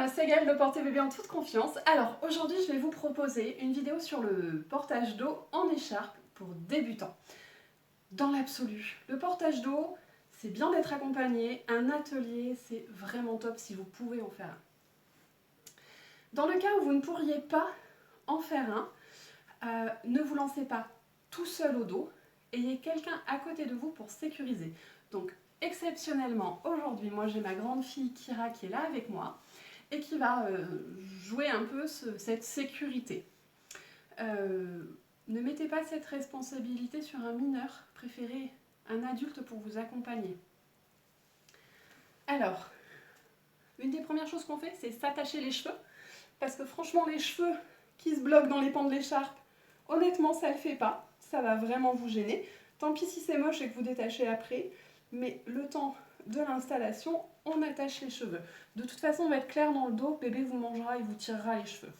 c'est Gaëlle de Porter Bébé en toute confiance. Alors aujourd'hui je vais vous proposer une vidéo sur le portage d'eau en écharpe pour débutants. Dans l'absolu, le portage d'eau, c'est bien d'être accompagné, un atelier c'est vraiment top si vous pouvez en faire un. Dans le cas où vous ne pourriez pas en faire un, ne vous lancez pas tout seul au dos, ayez quelqu'un à côté de vous pour sécuriser. Donc exceptionnellement aujourd'hui, moi j'ai ma grande fille Kira qui est là avec moi et qui va jouer un peu cette sécurité. Ne mettez pas cette responsabilité sur un mineur, préférez un adulte pour vous accompagner. Alors, une des premières choses qu'on fait, c'est s'attacher les cheveux, parce que franchement les cheveux qui se bloquent dans les pans de l'écharpe, honnêtement ça ne le fait pas, ça va vraiment vous gêner. Tant pis si c'est moche et que vous détachez après, mais le temps de l'installation, on attache les cheveux. De toute façon, on va être clair dans le dos, bébé vous mangera et vous tirera les cheveux.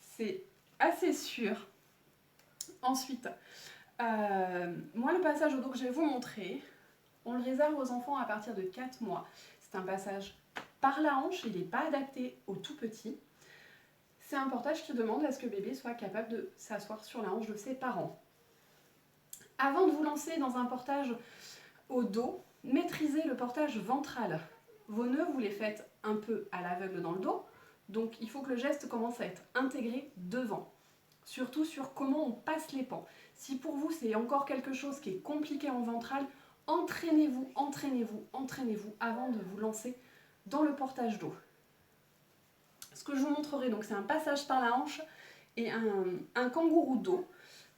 C'est assez sûr. Ensuite, moi le passage au dos que je vais vous montrer, on le réserve aux enfants à partir de 4 mois. C'est un passage par la hanche, il n'est pas adapté aux tout petits. C'est un portage qui demande à ce que bébé soit capable de s'asseoir sur la hanche de ses parents. Avant de vous lancer dans un portage au dos, maîtrisez le portage ventral. Vos nœuds, vous les faites un peu à l'aveugle dans le dos, donc il faut que le geste commence à être intégré devant. Surtout sur comment on passe les pans. Si pour vous c'est encore quelque chose qui est compliqué en ventral, entraînez-vous, entraînez-vous, entraînez-vous avant de vous lancer dans le portage d'eau. Ce que je vous montrerai, donc c'est un passage par la hanche et un kangourou dos,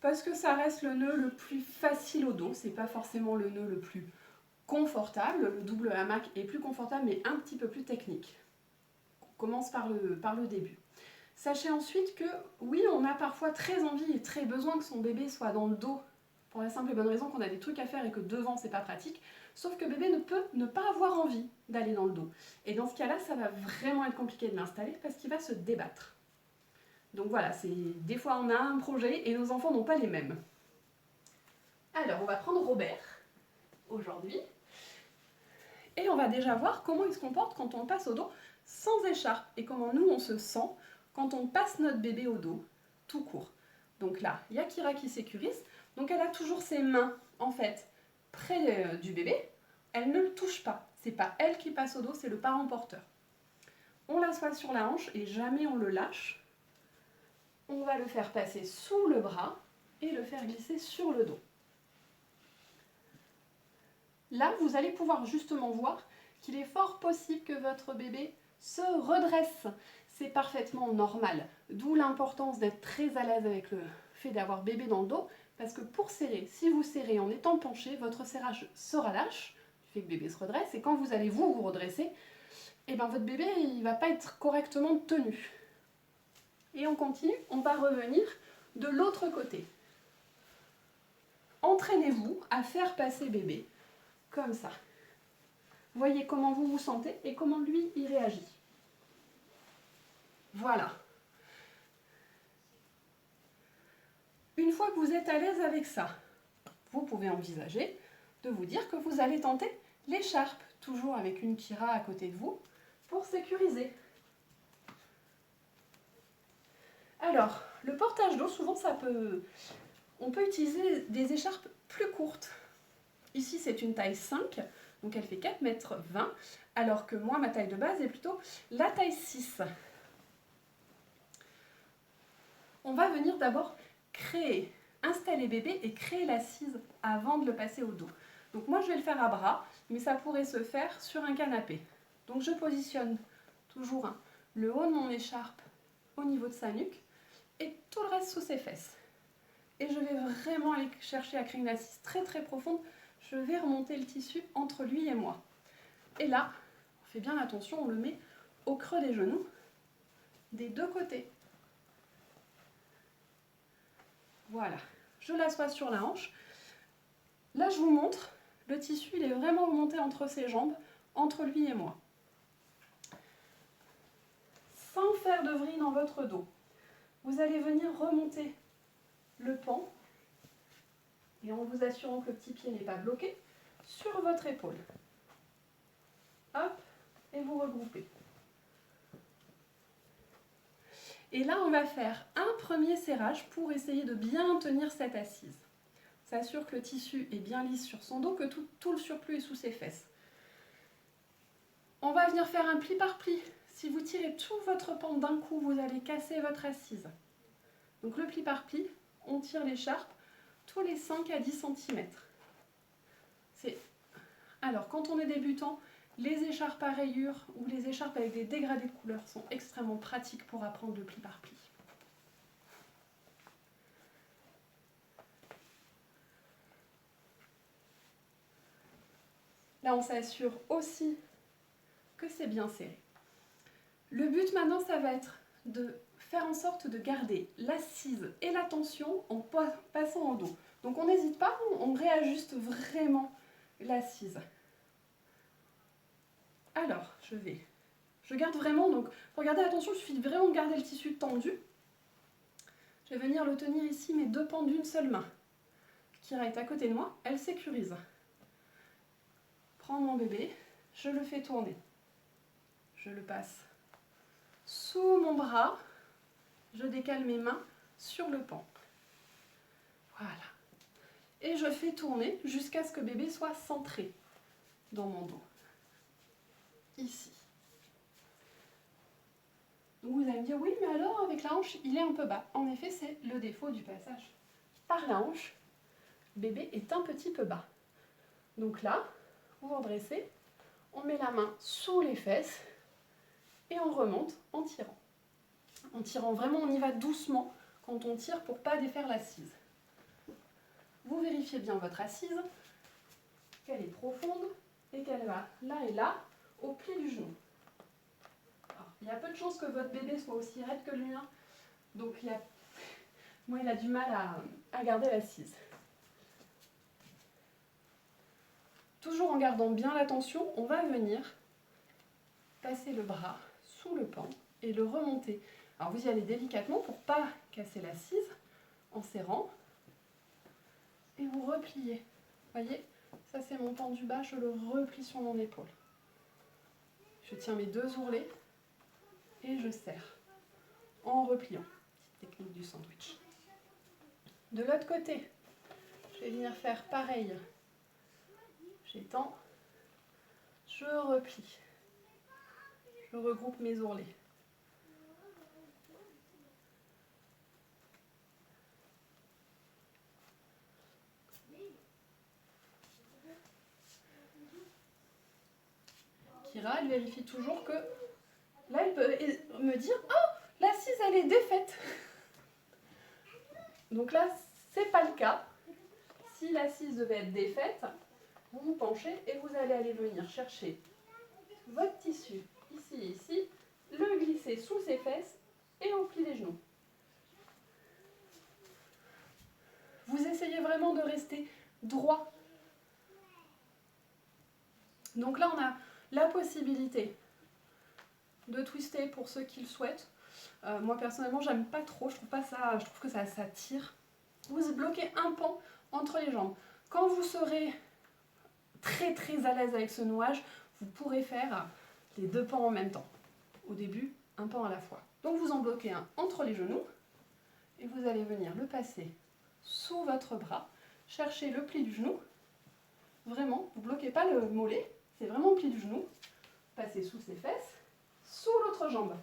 parce que ça reste le nœud le plus facile au dos, c'est pas forcément le nœud le plus confortable, le double hamac est plus confortable mais un petit peu plus technique. On commence par le début. Sachez ensuite que oui, on a parfois très envie et très besoin que son bébé soit dans le dos, pour la simple et bonne raison qu'on a des trucs à faire et que devant c'est pas pratique, sauf que bébé ne peut ne pas avoir envie d'aller dans le dos. Et dans ce cas-là, ça va vraiment être compliqué de l'installer parce qu'il va se débattre. Donc voilà, des fois on a un projet et nos enfants n'ont pas les mêmes. Alors on va prendre Robert aujourd'hui et on va déjà voir comment il se comporte quand on passe au dos sans écharpe et comment nous on se sent quand on passe notre bébé au dos tout court. Donc là, il y a Kira qui sécurise, donc elle a toujours ses mains en fait près du bébé, elle ne le touche pas, c'est pas elle qui passe au dos, c'est le parent porteur. On l'assoit sur la hanche et jamais on le lâche. On va le faire passer sous le bras et le faire glisser sur le dos. Là, vous allez pouvoir justement voir qu'il est fort possible que votre bébé se redresse. C'est parfaitement normal. D'où l'importance d'être très à l'aise avec le fait d'avoir bébé dans le dos, parce que pour serrer, si vous serrez en étant penché, votre serrage se relâche, fait que bébé se redresse, et quand vous allez vous redresser, et ben votre bébé il ne va pas être correctement tenu. Et on continue, on va revenir de l'autre côté. Entraînez-vous à faire passer bébé comme ça. Voyez comment vous vous sentez et comment lui il réagit. Voilà. Une fois que vous êtes à l'aise avec ça, vous pouvez envisager de vous dire que vous allez tenter l'écharpe, toujours avec une Kira à côté de vous, pour sécuriser. Alors, le portage d'eau, souvent on peut utiliser des écharpes plus courtes. Ici, c'est une taille 5, donc elle fait 4,20 m, alors que moi, ma taille de base est plutôt la taille 6. On va venir d'abord installer bébé et créer l'assise avant de le passer au dos. Donc moi, je vais le faire à bras, mais ça pourrait se faire sur un canapé. Donc je positionne toujours le haut de mon écharpe au niveau de sa nuque et tout le reste sous ses fesses. Et je vais vraiment aller chercher à créer une assise très très profonde. Je vais remonter le tissu entre lui et moi. Et là, on fait bien attention, on le met au creux des genoux, des deux côtés. Voilà, je l'assois sur la hanche. Là, je vous montre, le tissu, il est vraiment remonté entre ses jambes, entre lui et moi. Sans faire de vrille dans votre dos, vous allez venir remonter le pan, et en vous assurant que le petit pied n'est pas bloqué, sur votre épaule. Hop, et vous regroupez. Et là, on va faire un premier serrage pour essayer de bien tenir cette assise. S'assure que le tissu est bien lisse sur son dos, que tout le surplus est sous ses fesses. On va venir faire un pli par pli. Si vous tirez tout votre pan d'un coup, vous allez casser votre assise. Donc le pli par pli, on tire l'écharpe tous les 5 à 10 cm. Alors, quand on est débutant, les écharpes à rayures ou les écharpes avec des dégradés de couleurs sont extrêmement pratiques pour apprendre le pli par pli. Là, on s'assure aussi que c'est bien serré. Le but maintenant, ça va être de faire en sorte de garder l'assise et la tension en passant en dos. Donc on n'hésite pas, on réajuste vraiment l'assise. Alors, je garde vraiment, donc pour garder la tension, il suffit vraiment de garder le tissu tendu. Je vais venir le tenir ici, mes deux pans d'une seule main. Kira est à côté de moi, elle sécurise. Prends mon bébé, je le fais tourner. Je le passe sous mon bras, je décale mes mains sur le pan. Voilà. Et je fais tourner jusqu'à ce que bébé soit centré dans mon dos. Ici. Donc vous allez me dire, oui, mais alors avec la hanche, il est un peu bas. En effet, c'est le défaut du passage par la hanche. Bébé est un petit peu bas. Donc là, vous vous redressez, on met la main sous les fesses et on remonte en tirant. En tirant vraiment, on y va doucement quand on tire pour ne pas défaire l'assise. Vous vérifiez bien votre assise, qu'elle est profonde et qu'elle va là et là au pli du genou. Alors, il y a peu de chances que votre bébé soit aussi raide que le mien, donc moi il a du mal à garder l'assise. Toujours en gardant bien la tension, on va venir passer le bras sous le pan et le remonter. Alors vous y allez délicatement pour ne pas casser l'assise, en serrant, et vous repliez. Vous voyez, ça c'est mon pan du bas, je le replie sur mon épaule. Je tiens mes deux ourlets et je serre en repliant. Petite technique du sandwich. De l'autre côté, je vais venir faire pareil. J'étends, je replie, je regroupe mes ourlets. Kira, elle vérifie toujours que là, elle peut me dire « Oh, l'assise, elle est défaite !» Donc là, c'est pas le cas. Si l'assise devait être défaite, vous vous penchez et vous allez aller venir chercher votre tissu ici, le glisser sous ses fesses et au pli des genoux. Vous essayez vraiment de rester droit. Donc là, on a la possibilité de twister pour ceux qui le souhaitent. Moi personnellement, j'aime pas trop, je trouve que ça tire. Vous bloquez un pan entre les jambes. Quand vous serez très très à l'aise avec ce nouage, vous pourrez faire les deux pans en même temps. Au début, un pan à la fois. Donc vous en bloquez un entre les genoux et vous allez venir le passer sous votre bras, chercher le pli du genou. Vraiment, vous ne bloquez pas le mollet, c'est vraiment le pli du genou. Passez sous ses fesses, sous l'autre jambe.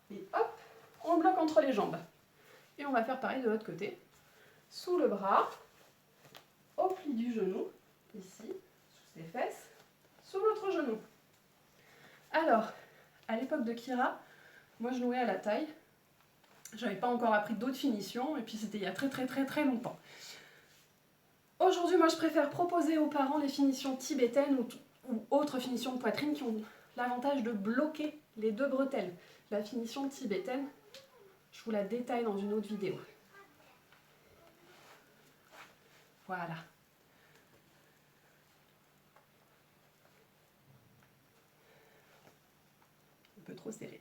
Et hop, on bloque entre les jambes. Et on va faire pareil de l'autre côté. Sous le bras, au pli du genou, ici, sous ses fesses, sous l'autre genou. Alors, à l'époque de Kira, moi je nouais à la taille. J'avais pas encore appris d'autres finitions, et puis c'était il y a très très très très longtemps. Aujourd'hui, moi je préfère proposer aux parents les finitions tibétaines ou autres finitions de poitrine qui ont l'avantage de bloquer les deux bretelles. La finition tibétaine, je vous la détaille dans une autre vidéo. Voilà. Un peu trop serré.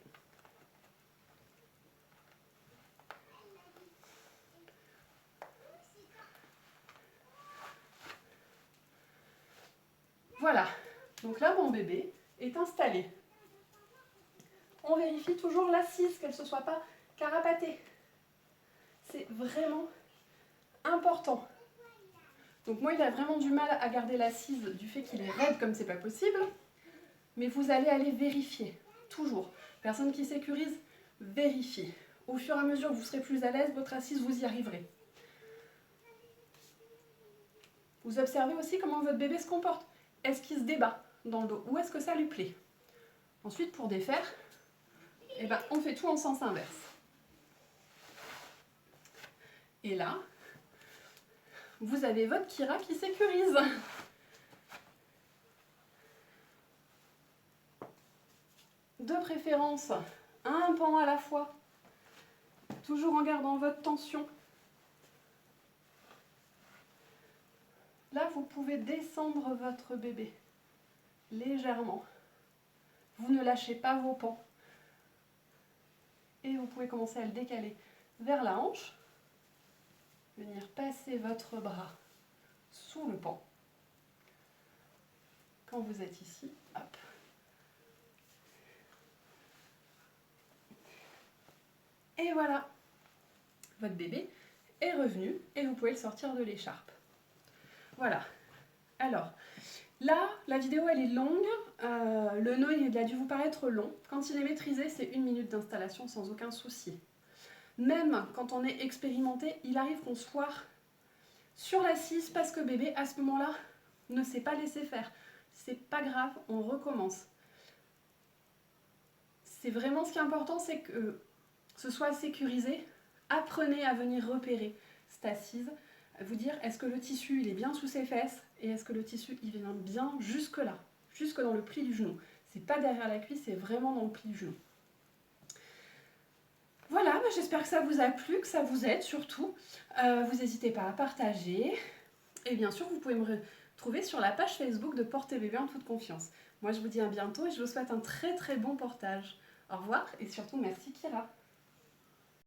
Voilà. Donc là, mon bébé est installé. on vérifie toujours l'assise, qu'elle ne se soit pas carapatée. C'est vraiment important. Donc moi, il a vraiment du mal à garder l'assise du fait qu'il est raide comme c'est pas possible. Mais vous allez aller vérifier, toujours. Personne qui sécurise, vérifie. Au fur et à mesure que vous serez plus à l'aise, votre assise, vous y arriverez. Vous observez aussi comment votre bébé se comporte. Est-ce qu'il se débat dans le dos ou est-ce que ça lui plaît? Ensuite, pour défaire, eh ben, on fait tout en sens inverse. Et là, vous avez votre Kira qui sécurise. De préférence, un pan à la fois, toujours en gardant votre tension. Là, vous pouvez descendre votre bébé légèrement. Vous ne lâchez pas vos pans. Et vous pouvez commencer à le décaler vers la hanche. Venir passer votre bras sous le pan. Quand vous êtes ici, hop. Et voilà, votre bébé est revenu et vous pouvez le sortir de l'écharpe. Voilà. Alors, là, la vidéo elle est longue. Le nœud il a dû vous paraître long. Quand il est maîtrisé, c'est 1 minute d'installation sans aucun souci. Même quand on est expérimenté, il arrive qu'on soit sur l'assise parce que bébé, à ce moment-là, ne sait pas laisser faire. C'est pas grave, on recommence. C'est vraiment ce qui est important, c'est que ce soit sécurisé. Apprenez à venir repérer cette assise, à vous dire est-ce que le tissu il est bien sous ses fesses et est-ce que le tissu il vient bien jusque là, jusque dans le pli du genou. C'est pas derrière la cuisse, c'est vraiment dans le pli du genou. Voilà, j'espère que ça vous a plu, que ça vous aide surtout. Vous n'hésitez pas à partager. Et bien sûr, vous pouvez me retrouver sur la page Facebook de Porter Bébé en toute confiance. Moi, je vous dis à bientôt et je vous souhaite un très très bon portage. Au revoir et surtout merci Kira.